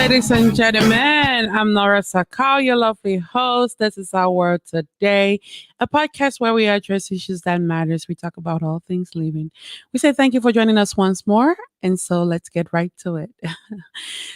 ladies and gentlemen. I'm Nora Sakal, your lovely host. This is our word today, a podcast where we address issues that matters. We talk about all things living. We say thank you for joining us once more, and so let's get right to it.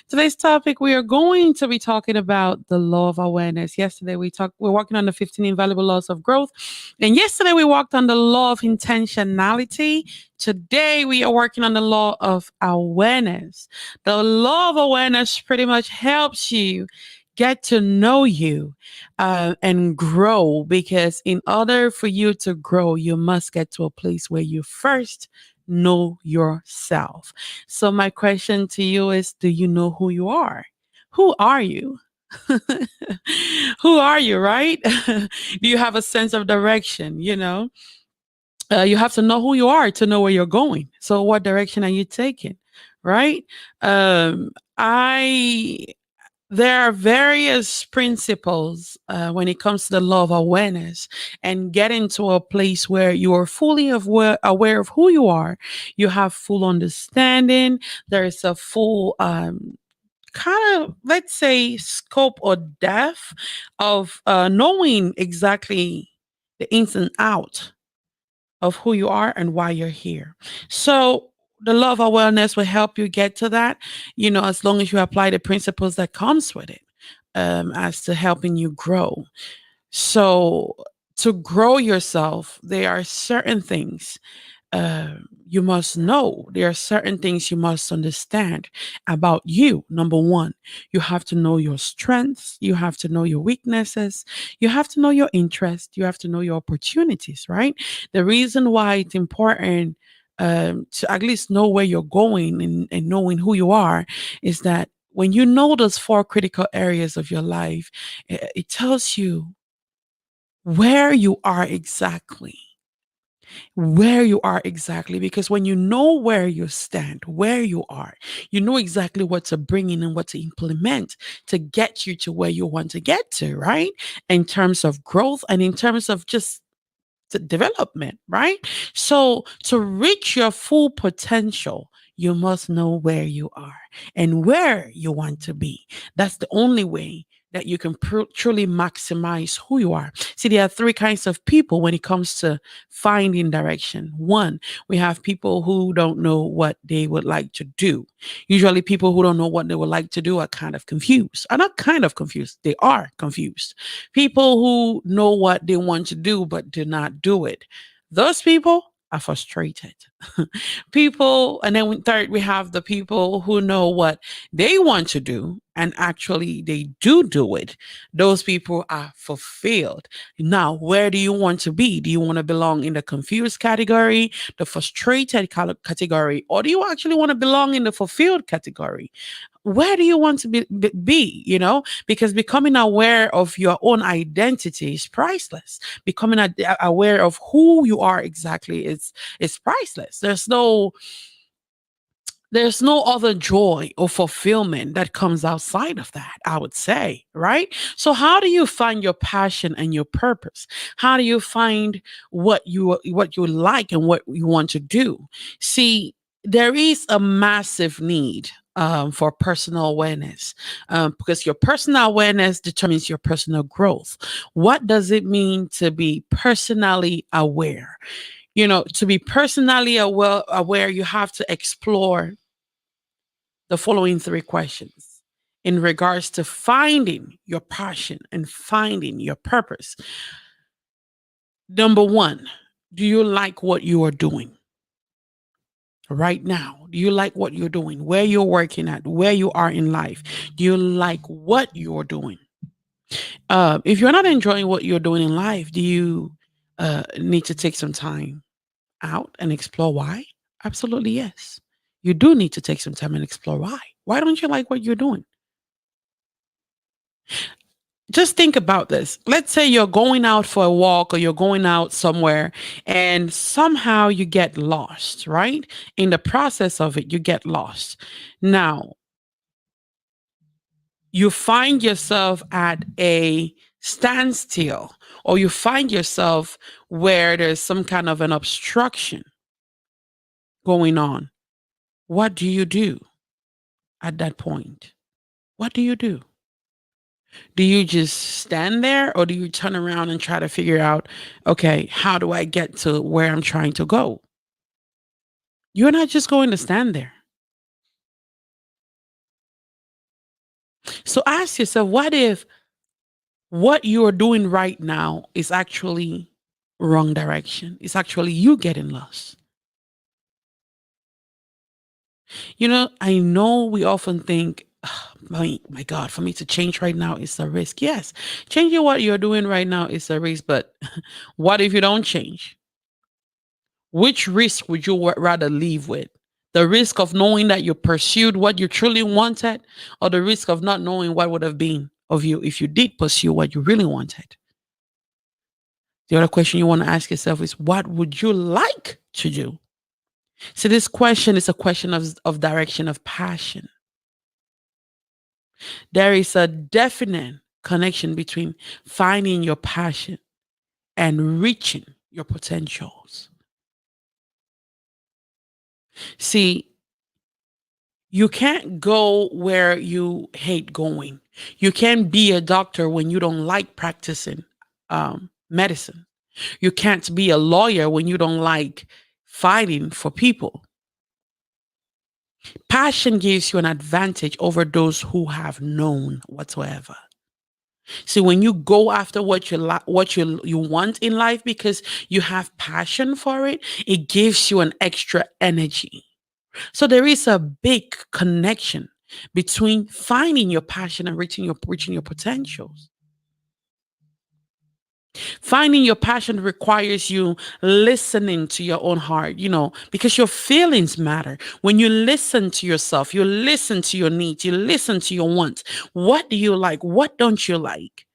Today's topic, we are going to be talking about the law of awareness. Yesterday we're working on the 15 invaluable laws of growth, and yesterday we worked on the law of intentionality. Today we are working on the law of awareness. The law of awareness pretty much helps you get to know you and grow, because in order for you to grow, you must get to a place where you first know yourself. So, my question to you is, do you know who you are? Who are you? Who are you, right? Do you have a sense of direction? You have to know who you are to know where you're going. So, what direction are you taking? Right? Um, I There are various principles when it comes to the law of awareness, and getting to a place where you are fully aware of who you are. You have full understanding. There is a full kind of, let's say, scope or depth of knowing exactly the ins and out of who you are and why you're here. So the law of awareness will help you get to that, as long as you apply the principles that comes with it, as to helping you grow. So to grow yourself, there are certain things you must know. There are certain things you must understand about you. Number one, you have to know your strengths, you have to know your weaknesses, you have to know your interests, you have to know your opportunities, right? The reason why it's important to at least know where you're going, and knowing who you are, is that when you know those four critical areas of your life, it tells you where you are exactly, because when you know where you stand, where you are, you know exactly what to bring in and what to implement to get you to where you want to get to, right? In terms of growth and in terms of just the development, right? So to reach your full potential, you must know where you are and where you want to be. That's the only way that you can truly maximize who you are. See, there are three kinds of people when it comes to finding direction. One, we have people who don't know what they would like to do. Usually, people who don't know what they would like to do are kind of confused. Are not kind of confused, they are confused. People who know what they want to do but do not do it. Those people are frustrated. People, and then third, we have the people who know what they want to do and actually they do it. Those people are fulfilled. Now, where do you want to be? Do you want to belong in the confused category, the frustrated category, or do you actually want to belong in the fulfilled category? Where do you want to be, because becoming aware of your own identity is priceless. Becoming aware of who you are exactly is priceless. There's no other joy or fulfillment that comes outside of that, I would say, right? So how do you find your passion and your purpose? How do you find what you like and what you want to do? See, there is a massive need for personal awareness, because your personal awareness determines your personal growth. What does it mean to be personally aware? To be personally aware, you have to explore the following three questions in regards to finding your passion and finding your purpose. Number one, do you like what you are doing right now? Do you like what you're doing? Where you're working at, where you are in life? Do you like what you're doing? If you're not enjoying what you're doing in life, do you need to take some time out and explore why? Absolutely, yes. You do need to take some time and explore why. Why don't you like what you're doing? Just think about this. Let's say you're going out for a walk or you're going out somewhere and somehow you get lost, right? In the process of it, you get lost. Now, you find yourself at a standstill, or you find yourself where there's some kind of an obstruction going on. What do you do at that point? what do you do? Do you just stand there or do you turn around and try to figure out, okay, how do I get to where I'm trying to go? You're not just going to stand there. So ask yourself, what if what you are doing right now is actually wrong direction? It's actually you getting lost. I know we often think, "Ah, my God, for me to change right now is a risk." Yes, changing what you're doing right now is a risk, but what if you don't change? Which risk would you rather live with? The risk of knowing that you pursued what you truly wanted, or the risk of not knowing what would have been of you if you did pursue what you really wanted? The other question you want to ask yourself is, what would you like to do? So this question is a question of direction, of passion. There is a definite connection between finding your passion and reaching your potentials. See, you can't go where you hate going. You can't be a doctor when you don't like practicing medicine. You can't be a lawyer when you don't like fighting for people. Passion gives you an advantage over those who have known whatsoever. See, when you go after what you want in life because you have passion for it, it gives you an extra energy. So there is a big connection between finding your passion and reaching your potentials. Finding your passion requires you listening to your own heart, because your feelings matter. When you listen to yourself, you listen to your needs, you listen to your wants. What do you like? What don't you like?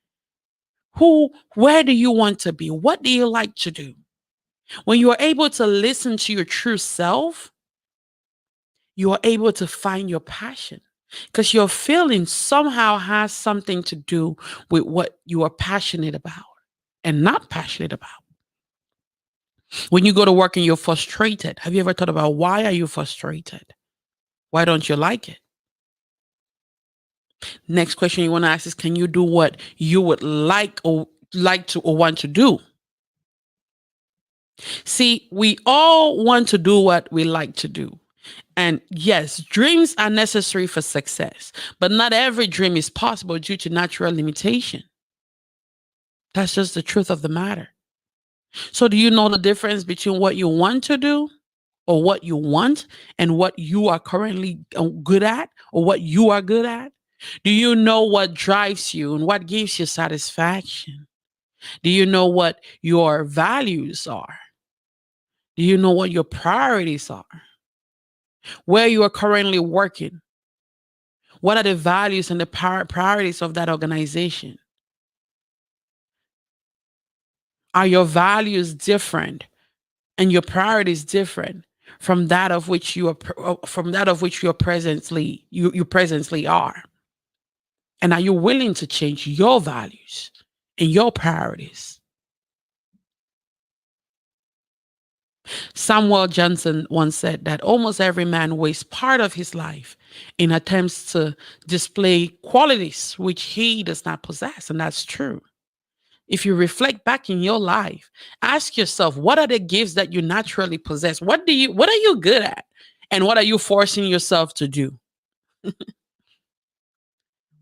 Where do you want to be? What do you like to do? When you are able to listen to your true self, you are able to find your passion because your feeling somehow has something to do with what you are passionate about and not passionate about. When you go to work and you're frustrated, have you ever thought about why are you frustrated? Why don't you like it? Next question you want to ask is, can you do what you would like to or want to do? See, we all want to do what we like to do. And yes, dreams are necessary for success, but not every dream is possible due to natural limitation. That's just the truth of the matter. So, do you know the difference between what you want to do or what you want and what you are currently good at or what you are good at? Do you know what drives you and what gives you satisfaction? Do you know what your values are? Do you know what your priorities are? Where you are currently working? What are the values and the priorities of that organization? Are your values different and your priorities different from that of which you are presently are? And are you willing to change your values and your priorities? Samuel Johnson once said that almost every man wastes part of his life in attempts to display qualities which he does not possess. And that's true. If you reflect back in your life, ask yourself, what are the gifts that you naturally possess? What are you good at? And what are you forcing yourself to do?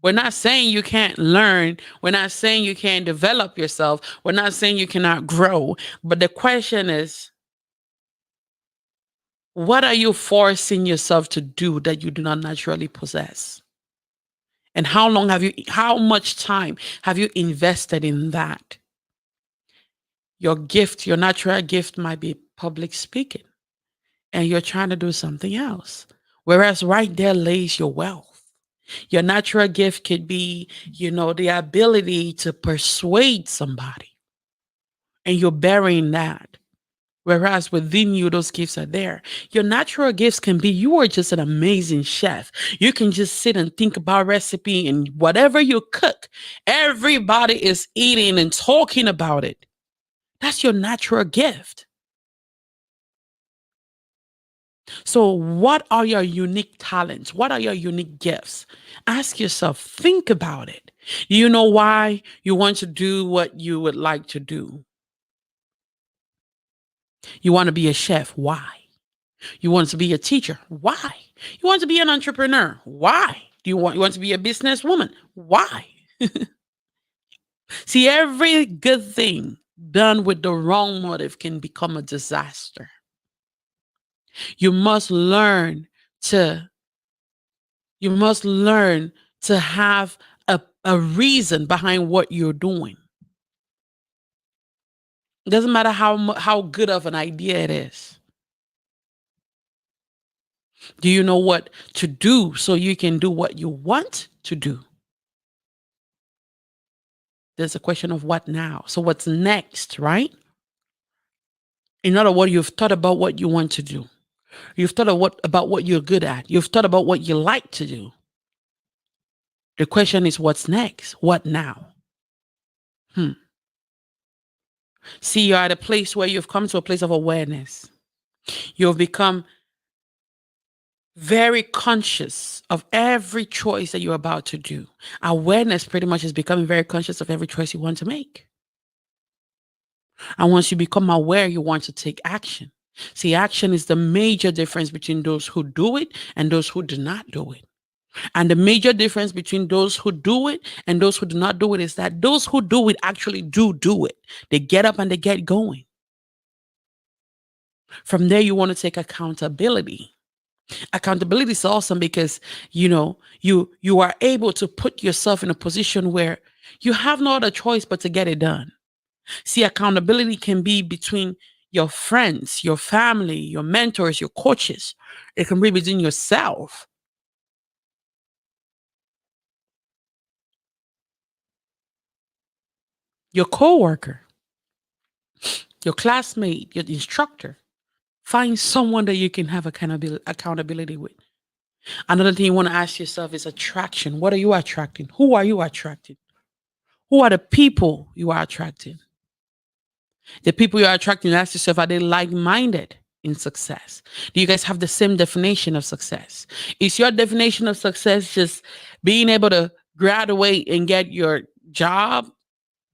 We're not saying you can't learn. We're not saying you can't develop yourself. We're not saying you cannot grow. But the question is, what are you forcing yourself to do that you do not naturally possess? And how much time have you invested in that? Your natural gift might be public speaking, and you're trying to do something else. Whereas right there lays your wealth. Your natural gift could be, the ability to persuade somebody, and you're burying that. Whereas within you, those gifts are there. Your natural gifts can be you are just an amazing chef. You can just sit and think about recipe and whatever you cook, everybody is eating and talking about it. That's your natural gift. So, what are your unique talents? What are your unique gifts? Ask yourself, think about it. Do you know why you want to do what you would like to do? You want to be a chef. Why? You want to be a teacher. Why? You want to be an entrepreneur. Why? Do you want to be a businesswoman? Why? See, every good thing done with the wrong motive can become a disaster. You must learn to you must learn to have a reason behind what you're doing. It doesn't matter how good of an idea it is. Do you know what to do so you can do what you want to do? There's a question of what now. So what's next, right? In other words, you've thought about what you want to do. You've thought of about what you're good at. You've thought about what you like to do. The question is, what's next? What now? Hmm. See, you're at a place where you've come to a place of awareness. You've become very conscious of every choice that you're about to do. Awareness pretty much is becoming very conscious of every choice you want to make. And once you become aware, you want to take action. See, action is the major difference between those who do it and those who do not do it. And the major difference between those who do it and those who do not do it is that those who do it actually do it. They get up and they get going. From there, you want to take accountability. Accountability is awesome because you are able to put yourself in a position where you have no other choice but to get it done. See, accountability can be between your friends, your family, your mentors, your coaches. It can be between yourself, your coworker, your classmate, your instructor. Find someone that you can have accountability with. Another thing you want to ask yourself is attraction. What are you attracting? Who are you attracting? Who are the people you are attracting? The people you are attracting, ask yourself, are they like minded in success? Do you guys have the same definition of success? Is your definition of success just being able to graduate and get your job,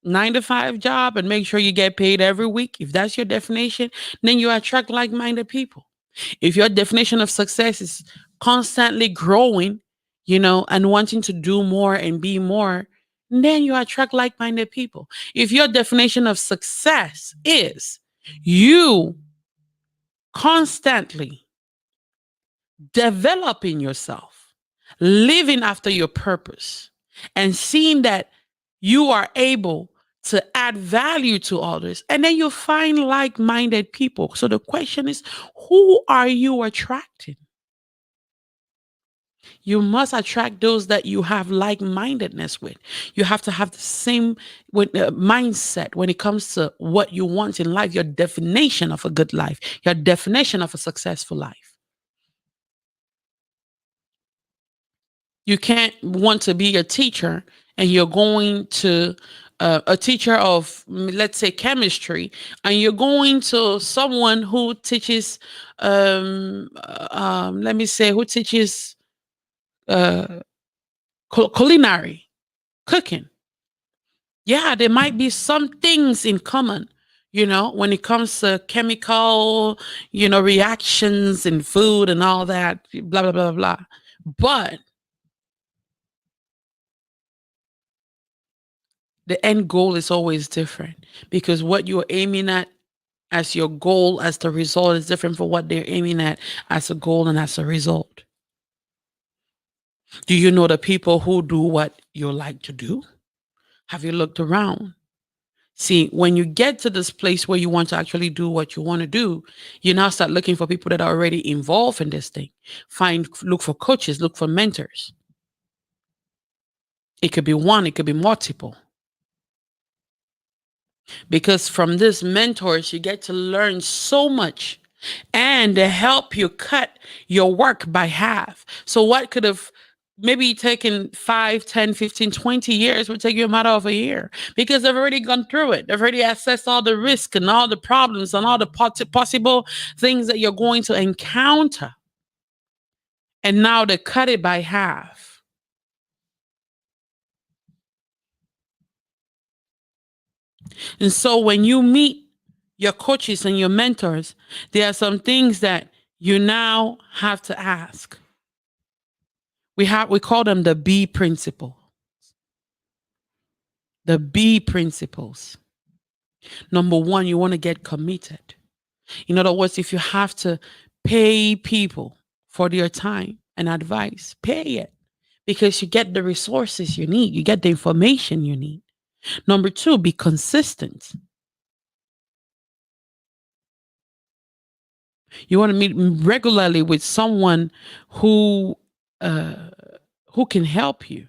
9 to 5 job, and make sure you get paid every week? If that's your definition, then you attract like minded people. If your definition of success is constantly growing, and wanting to do more and be more, then you attract like minded people. If your definition of success is you constantly developing yourself, living after your purpose, and seeing that you are able to add value to others, and then you find like minded people. So the question is, who are you attracting? You must attract those that you have like mindedness with. You have to have the same mindset when it comes to what you want in life, your definition of a good life, your definition of a successful life. You can't want to be a teacher and you're going to a teacher of, let's say, chemistry, and you're going to someone who teaches, let me say, who teaches uh, culinary, cooking. Yeah, there might be some things in common, when it comes to chemical, reactions in food and all that, blah, blah, blah, blah. But the end goal is always different because what you're aiming at as your goal, as the result, is different from what they're aiming at as a goal and as a result. Do you know the people who do what you like to do? Have you looked around? See, when you get to this place where you want to actually do what you want to do, you now start looking for people that are already involved in this thing. Look for coaches, look for mentors. It could be one, it could be multiple. Because from these mentors, you get to learn so much and they help you cut your work by half. So what could have maybe taking 5, 10, 15, 20 years would take you a matter of a year because they've already gone through it. They've already assessed all the risk and all the problems and all the possible things that you're going to encounter. And now they cut it by half. And so when you meet your coaches and your mentors, there are some things that you now have to ask. We call them the B principle. The B principles. Number one, you want to get committed. In other words, if you have to pay people for their time and advice, pay it because you get the resources you need, you get the information you need. Number two, be consistent. You want to meet regularly with someone who uh, who can help you.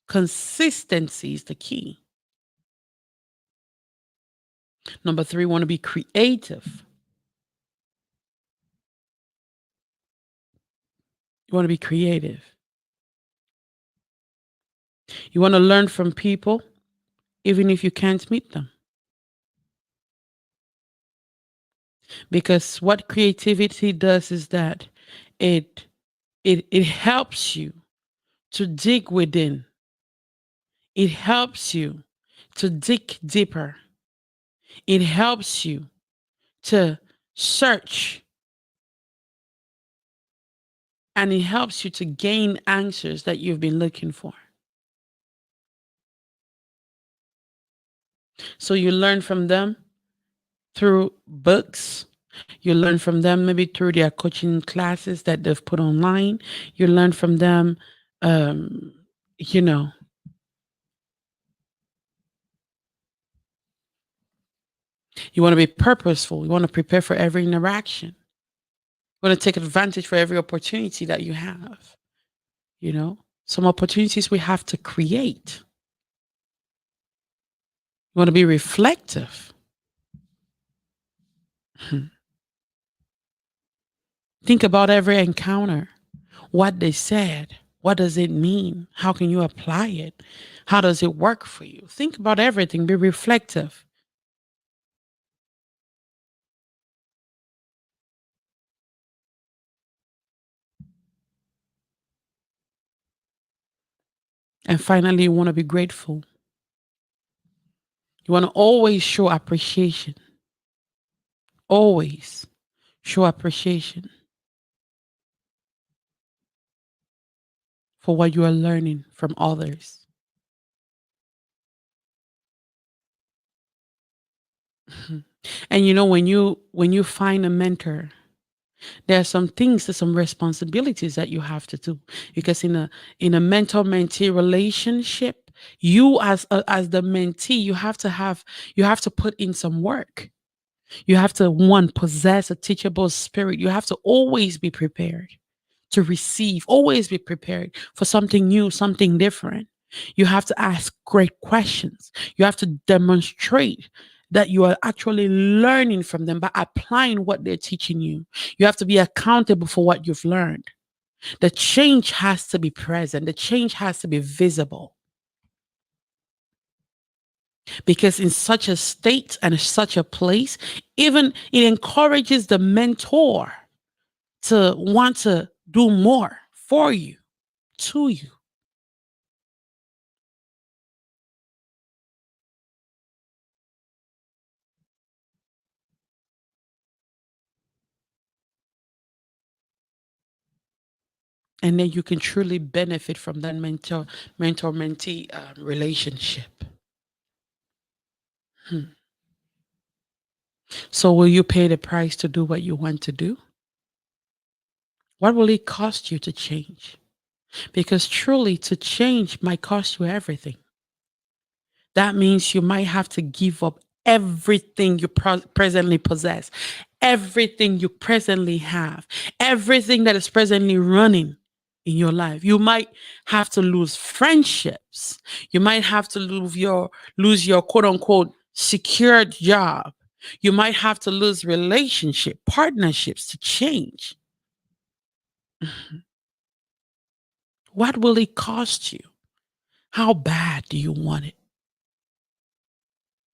Consistency is the key. Number three, want to be creative. You want to be creative. You want to learn from people, even if you can't meet them. Because what creativity does is that it it helps you to dig within. It helps you to dig deeper. It helps you to search, and it helps you to gain answers that you've been looking for. So you learn from them through books. You learn from them maybe through their coaching classes that they've put online. You learn from them, um, you know, you want to be purposeful. You want to prepare for every interaction. You want to take advantage for every opportunity that you have. You know, some opportunities we have to create. You want to be reflective. Think about every encounter, what they said. What does it mean? How can you apply it? How does it work for you? Think about everything. Be reflective. And finally, you want to be grateful. You want to always show appreciation. Always show appreciation for what you are learning from others. And you know, when you find a mentor, there are some things, there's some responsibilities that you have to do because in a mentor mentee relationship, you as the mentee, you have to put in some work. You have to, one, possess a teachable spirit. You have to always be prepared to receive, always be prepared for something new, something different. You have to ask great questions. You have to demonstrate that you are actually learning from them by applying what they're teaching you. You have to be accountable for what you've learned. The change has to be present, the change has to be visible. Because in such a state and such a place, even it encourages the mentor to want to do more for you, to you. And then you can truly benefit from that mentor mentee relationship. Hmm. So will you pay the price to do what you want to do? What will it cost you to change? Because truly, to change might cost you everything. That means you might have to give up everything you presently possess, everything you presently have, everything that is presently running in your life. You might have to lose friendships. You might have to lose your quote unquote secured job. You might have to lose relationship, partnerships to change. What will it cost you? How bad do you want it?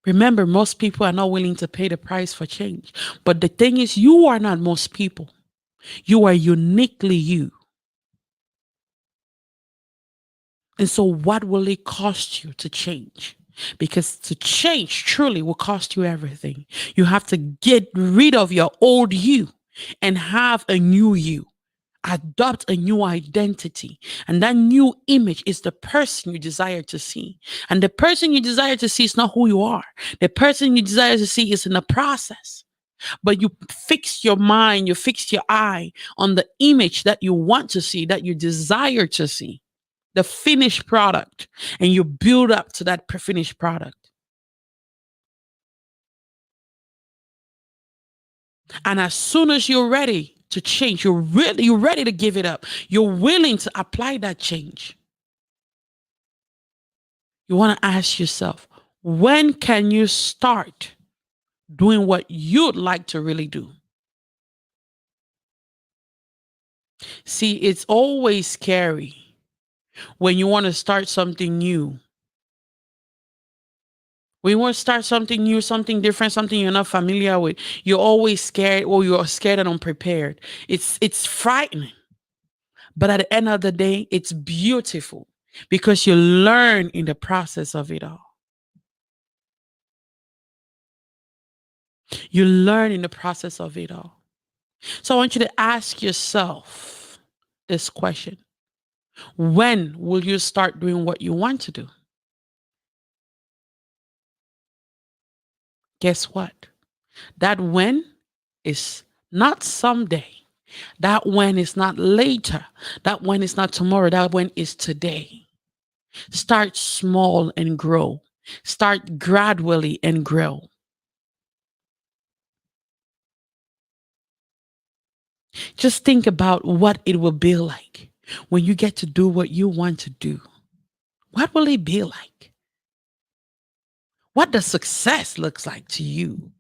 Remember, most people are not willing to pay the price for change. But the thing is, you are not most people. You are uniquely you. And so, what will it cost you to change? Because to change truly will cost you everything. You have to get rid of your old you and have a new you. Adopt a new identity. And that new image is the person you desire to see. And the person you desire to see is not who you are. The person you desire to see is in the process. But you fix your mind, you fix your eye on the image that you want to see, that you desire to see, the finished product, and you build up to that finished product. And as soon as you're ready to change, you're ready to give it up. You're willing to apply that change. You want to ask yourself, when can you start doing what you'd like to really do? See, it's always scary when you want to start something new. When you want to start something new, something different, something you're not familiar with, you're always scared, or you're scared and unprepared. It's frightening. But at the end of the day, it's beautiful because you learn in the process of it all. You learn in the process of it all. So I want you to ask yourself this question. When will you start doing what you want to do? Guess what? That when is not someday. That when is not later. That when is not tomorrow. That when is today. Start small and grow. Start gradually and grow. Just think about what it will be like when you get to do what you want to do. What will it be like? What does success looks like to you?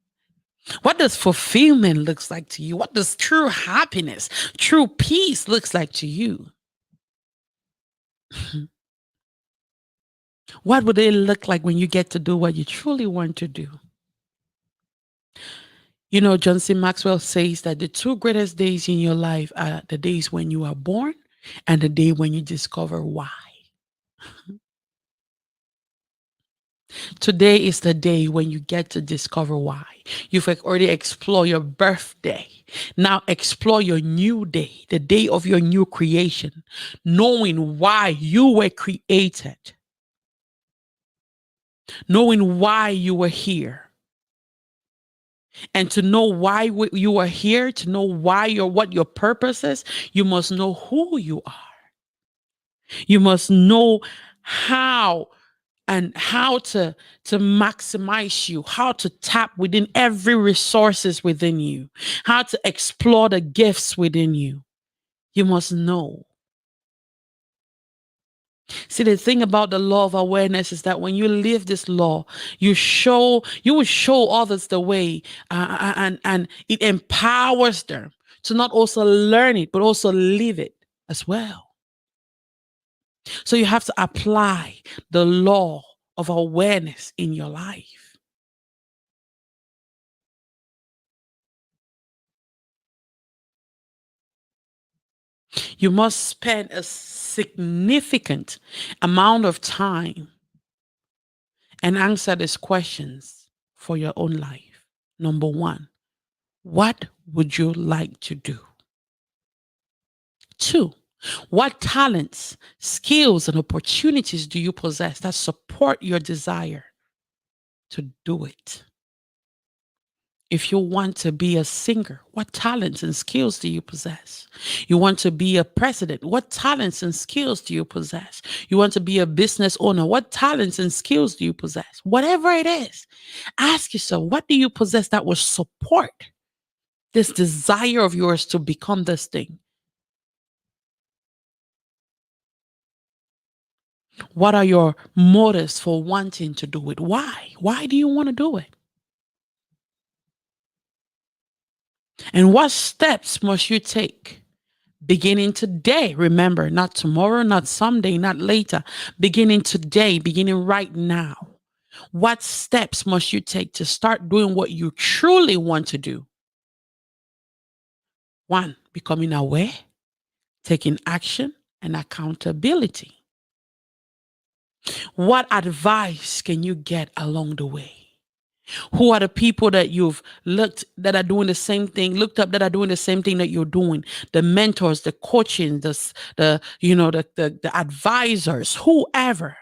What does fulfillment looks like to you? What does true happiness, true peace looks like to you? What would it look like when you get to do what you truly want to do? You know, John C. Maxwell says that the two greatest days in your life are the days when you are born and the day when you discover why. Today is the day when you get to discover why. You've already explored your birthday. Now explore your new day, the day of your new creation, knowing why you were created, knowing why you were here. And to know why you are here, to know why what your purpose is, you must know who you are. You must know how to maximize you, how to tap within every resources within you, how to explore the gifts within you. You must know. See, the thing about the law of awareness is that when you live this law, you will show others the way, and it empowers them to not also learn it, but also live it as well. So you have to apply the law of awareness in your life. You must spend a significant amount of time and answer these questions for your own life. Number one, what would you like to do? Two, what talents, skills, and opportunities do you possess that support your desire to do it? If you want to be a singer, what talents and skills do you possess? You want to be a president, what talents and skills do you possess? You want to be a business owner, what talents and skills do you possess? Whatever it is, ask yourself, what do you possess that will support this desire of yours to become this thing? What are your motives for wanting to do it? Why? Why do you want to do it? And what steps must you take Beginning today, remember, not tomorrow, not someday, not later. Beginning today, beginning right now. What steps must you take to start doing what you truly want to do? One, becoming aware, taking action, and accountability. What advice can you get along the way? Who are the people that you've looked that are doing the same thing, looked up that are doing the same thing that you're doing? The mentors, the coaching, the advisors, whoever.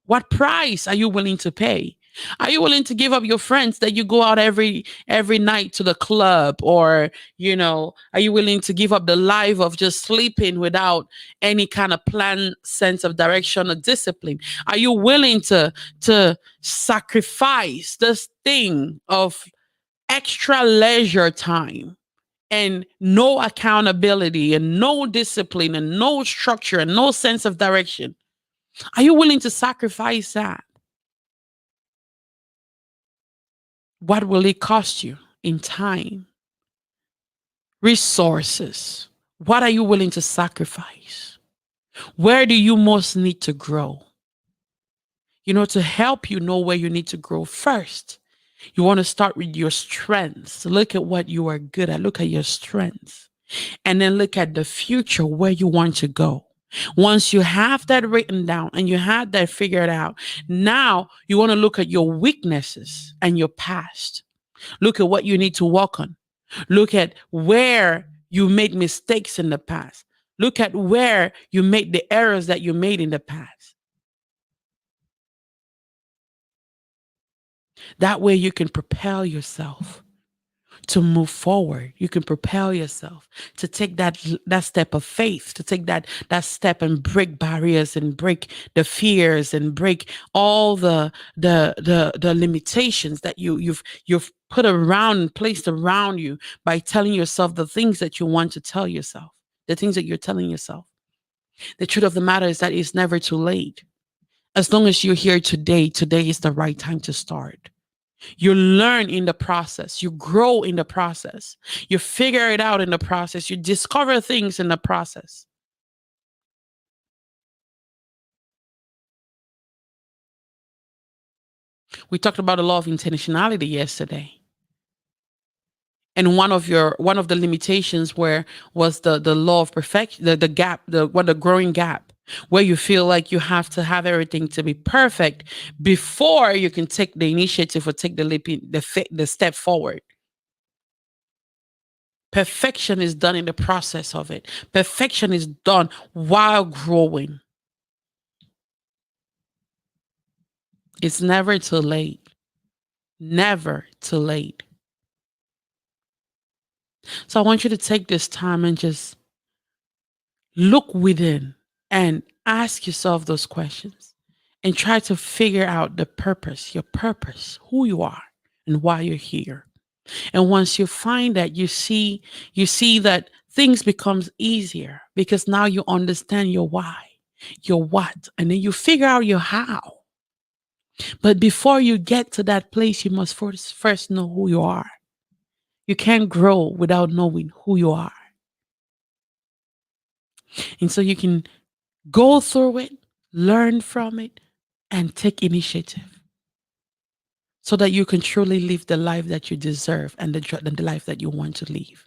What price are you willing to pay? Are you willing to give up your friends that you go out every night to the club, or are you willing to give up the life of just sleeping without any kind of plan, sense of direction or discipline? Are you willing to sacrifice this thing of extra leisure time and no accountability and no discipline and no structure and no sense of direction? Are you willing to sacrifice that? What will it cost you in time, resources? What are you willing to sacrifice? Where do you most need to grow? To help you know where you need to grow first, you want to start with your strengths. Look at what you are good at. Look at your strengths. And then look at the future, where you want to go. Once you have that written down and you have that figured out, now you want to look at your weaknesses and your past. Look at what you need to work on. Look at where you made mistakes in the past. Look at where you made the errors that you made in the past. That way you can propel yourself to move forward. You can propel yourself to take that step of faith, to take that step and break barriers and break the fears and break all the limitations that you've put around and placed around you by telling yourself the things that you want to tell yourself, the things that you're telling yourself. The truth of the matter is that it's never too late. As long as you're here today, today is the right time to start. You learn in the process. You grow in the process. You figure it out in the process. You discover things in the process. We talked about the law of intentionality yesterday. And one of the limitations where was the law of perfection, the gap, the growing gap, where you feel like you have to have everything to be perfect before you can take the initiative or take the step forward. Perfection is done in the process of it. Perfection is done while growing. It's never too late. Never too late. So I want you to take this time and just look within and ask yourself those questions and try to figure out the purpose, your purpose, who you are and why you're here. And once you find that, you see that things becomes easier because now you understand your why, your what, and then you figure out your how. But before you get to that place, you must first know who you are. You can't grow without knowing who you are. And so you can go through it, learn from it, and take initiative so that you can truly live the life that you deserve and the life that you want to live.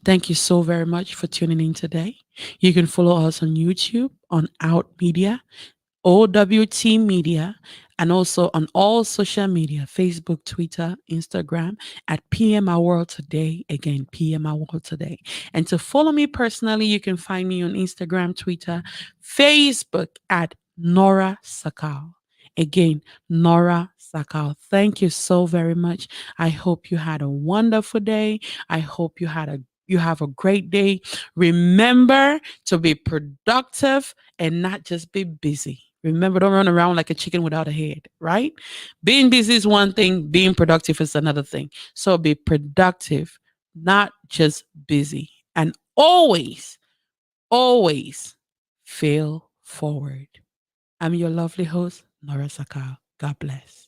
Thank you so very much for tuning in today. You can follow us on YouTube, on Out Media, OWT Media, and also on all social media, Facebook, Twitter, Instagram, at PMI World Today. Again, PMI World Today. And to follow me personally, you can find me on Instagram, Twitter, Facebook at Nora Sakal. Again, Nora Sakal. Thank you so very much. I hope you had a wonderful day. I hope you have a great day. Remember to be productive and not just be busy. Remember, don't run around like a chicken without a head, right? Being busy is one thing, being productive is another thing. So be productive, not just busy. And always, always fail forward. I'm your lovely host, Nora Sakal. God bless.